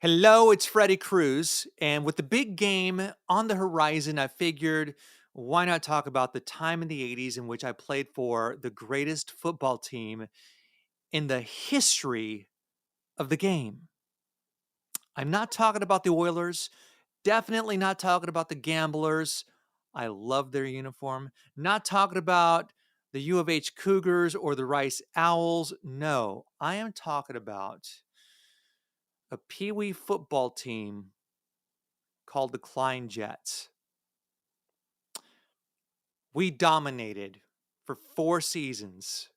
Hello, it's Freddy Cruz. And with the big game on the horizon, I figured why not talk about the time in the 80s in which I played for the greatest football team in the history of the game. I'm not talking about the Oilers, definitely not talking about the Gamblers. I love their uniform. Not talking about the U of H Cougars or the Rice Owls. No, I am talking about a Pee Wee football team called the Klein Jets. We dominated for 4 seasons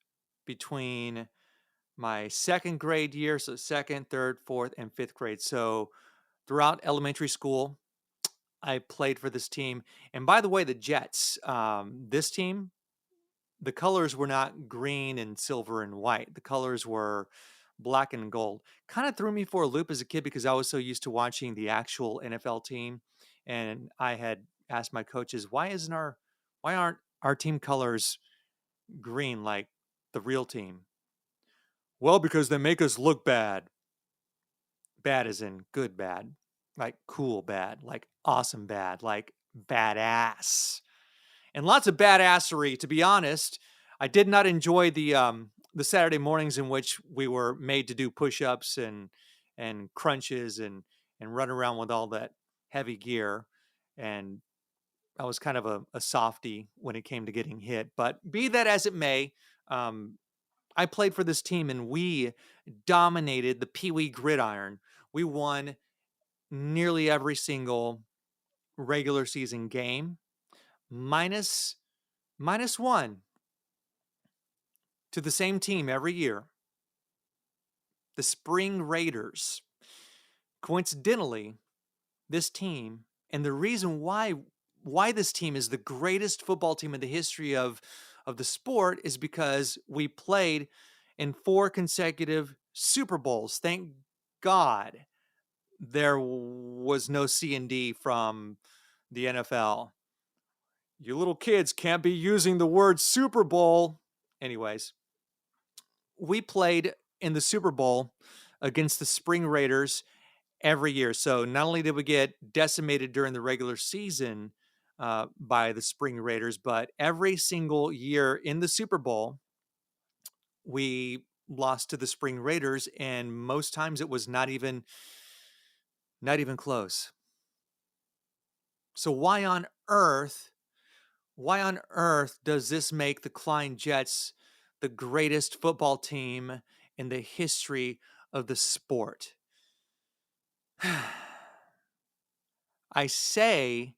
between my second grade year, so second, third, fourth, and fifth grade. So throughout elementary school, I played for this team. And by the way, the Jets, this team, the colors were not green and silver and white. The colors were black and gold. Kind of threw me for a loop as a kid because I was so used to watching the actual NFL team. And I had asked my coaches, why aren't our team colors green like the real team? Well, because they make us look bad. Bad as in good bad, like cool bad, like awesome bad, like badass. And lots of badassery, to be honest. I did not enjoy the Saturday mornings in which we were made to do push-ups and crunches and run around with all that heavy gear. And I was kind of a softy when it came to getting hit. But be that as it may, um, I played for this team and we dominated the Pee Wee gridiron. We won nearly every single regular season game, minus minus one to the same team every year, the Spring Raiders. Coincidentally, this team and the reason why this team is the greatest football team in the history of the sport is because we played in 4 consecutive Super Bowls. Thank God there was no C&D from the NFL. You little kids can't be using the word Super Bowl. Anyways, we played in the Super Bowl against the Spring Raiders every year. So not only did we get decimated during the regular season by the Spring Raiders, but every single year in the Super Bowl, we lost to the Spring Raiders, and most times it was not even close. So why on earth does this make the Klein Jets the greatest football team in the history of the sport? I say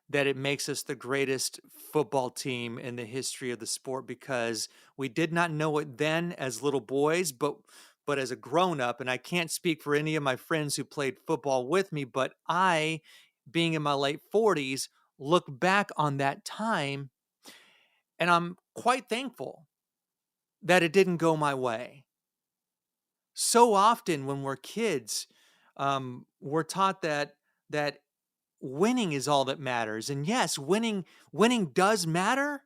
that it makes us the greatest football team in the history of the sport because we did not know it then as little boys, but as a grown up, and I can't speak for any of my friends who played football with me, but I, being in my late 40s, look back on that time and I'm quite thankful that it didn't go my way. So often when we're kids, we're taught that winning is all that matters. And yes, winning does matter.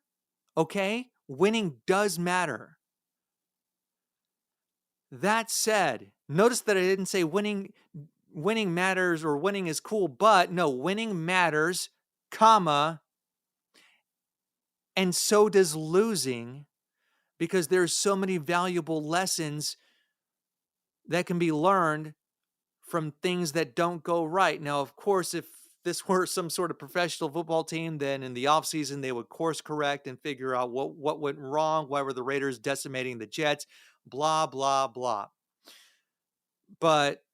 Okay? Winning does matter. That said, notice that I didn't say winning matters or winning is cool, but no, winning matters, comma, and so does losing because there's so many valuable lessons that can be learned from things that don't go right. Now, of course, if this were some sort of professional football team, then in the offseason they would course correct and figure out what went wrong, why were the Raiders decimating the Jets, blah, blah, blah. But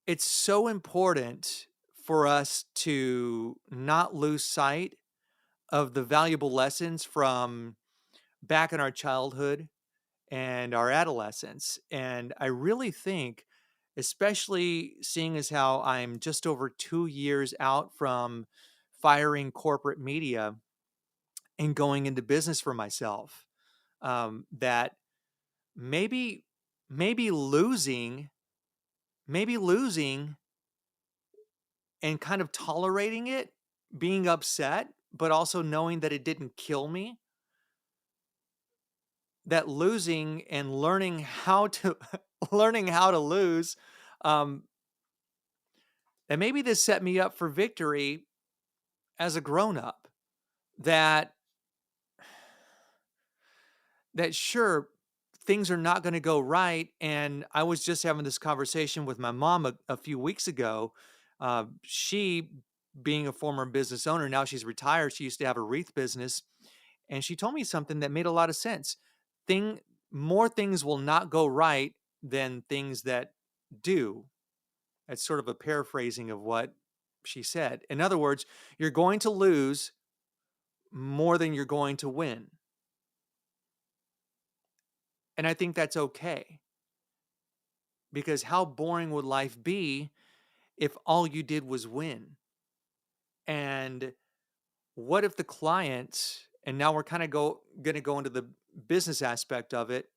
it's so important for us to not lose sight of the valuable lessons from back in our childhood and our adolescence. And I really think, especially seeing as how I'm just over 2 years out from firing corporate media and going into business for myself, that maybe, maybe losing, maybe losing and kind of tolerating it, being upset, but also knowing that it didn't kill me, that losing and learning how to learning how to lose Um, and maybe this set me up for victory as a grown up. That sure, things are not going to go right. And I was just having this conversation with my mom a few weeks ago. She, being a former business owner, now she's retired. She used to have a wreath business, and she told me something that made a lot of sense. Thing More things will not go right than things that do. That's sort of a paraphrasing of what she said. In other words, you're going to lose more than you're going to win. And I think that's okay, because how boring would life be if all you did was win? And what if the client, and now we're kind of going to go into the business aspect of it,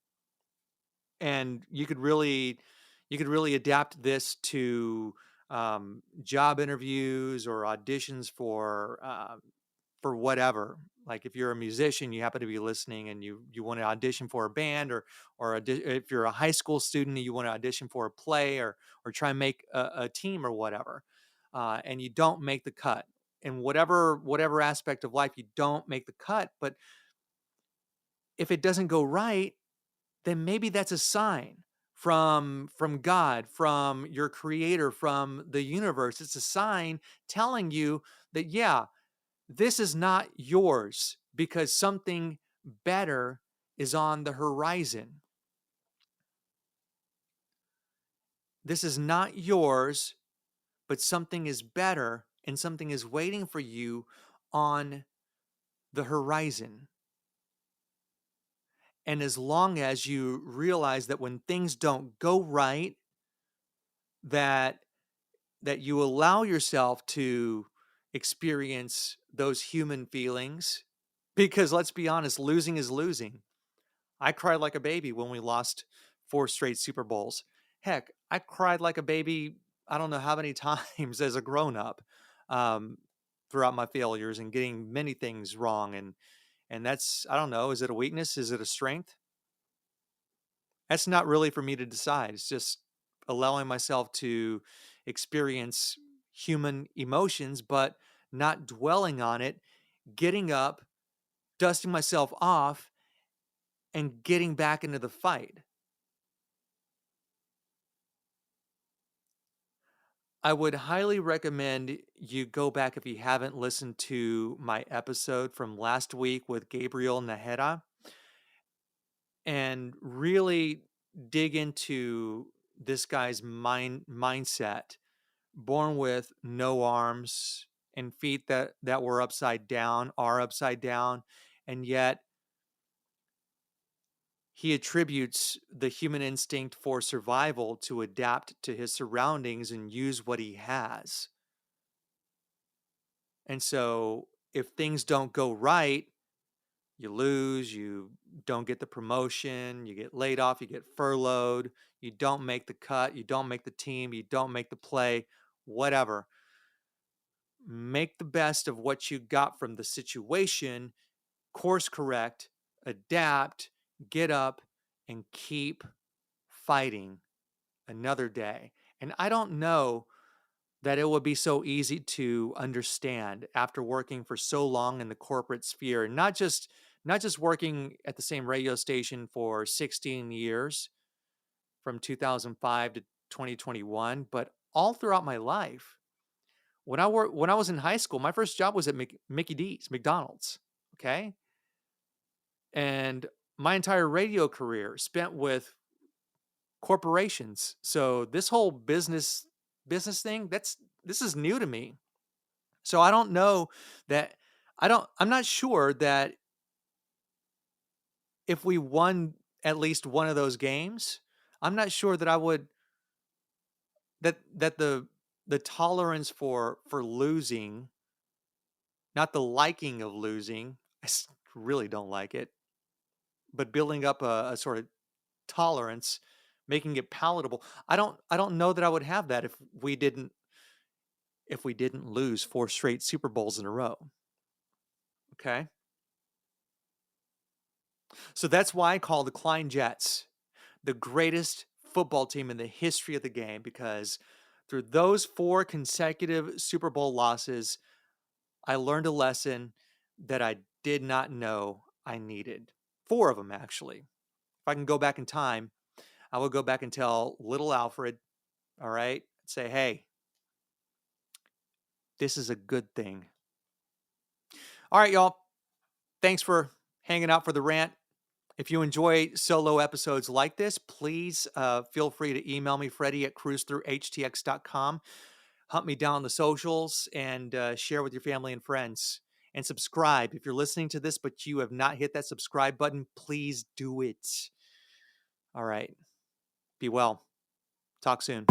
and you could really adapt this to job interviews or auditions for whatever. Like if you're a musician, you happen to be listening, and you want to audition for a band, or if you're a high school student and you want to audition for a play, or try and make a team or whatever, and you don't make the cut. In whatever aspect of life, you don't make the cut. But if it doesn't go right, then maybe that's a sign from God, from your creator, from the universe. It's a sign telling you that, yeah, this is not yours, because something better is on the horizon. This is not yours, but something is better, and something is waiting for you on the horizon. And as long as you realize that when things don't go right, that you allow yourself to experience those human feelings, because let's be honest, losing is losing. I cried like a baby when we lost 4 straight Super Bowls. Heck, I cried like a baby, I don't know how many times as a grown up, um, throughout my failures and getting many things wrong. And that's, I don't know, is it a weakness? Is it a strength? That's not really for me to decide. It's just allowing myself to experience human emotions, but not dwelling on it, getting up, dusting myself off, and getting back into the fight. I would highly recommend you go back, if you haven't listened to my episode from last week with Gabriel Naheda, and really dig into this guy's mindset. Born with no arms, and feet that were upside down, are upside down, and yet he attributes the human instinct for survival to adapt to his surroundings and use what he has. And so if things don't go right, you lose, you don't get the promotion, you get laid off, you get furloughed, you don't make the cut, you don't make the team, you don't make the play, whatever. Make the best of what you got from the situation, course correct, adapt, get up, and keep fighting another day. And I don't know that it would be so easy to understand after working for so long in the corporate sphere, not just working at the same radio station for 16 years from 2005 to 2021, but all throughout my life. When I was in high school, my first job was at Mickey D's, McDonald's, okay? And my entire radio career spent with corporations. So this whole business thing, this is new to me. So I don't know that I'm not sure that if we won at least one of those games, I'm not sure that I would that the tolerance for losing, not the liking of losing, really don't like it, but building up a sort of tolerance, making it palatable. I don't know that I would have that if we didn't lose 4 straight Super Bowls in a row. Okay? So that's why I call the Klein Jets the greatest football team in the history of the game, because through those 4 consecutive Super Bowl losses, I learned a lesson that I did not know I needed. 4 of them, actually. If I can go back in time, I would go back and tell little Alfred, all right, say, hey, this is a good thing. All right, y'all. Thanks for hanging out for the rant. If you enjoy solo episodes like this, please feel free to email me, Freddy at cruisethroughhtx.com. Hunt me down on the socials and share with your family and friends. And subscribe. If you're listening to this but you have not hit that subscribe button, please do it. All right. Be well. Talk soon.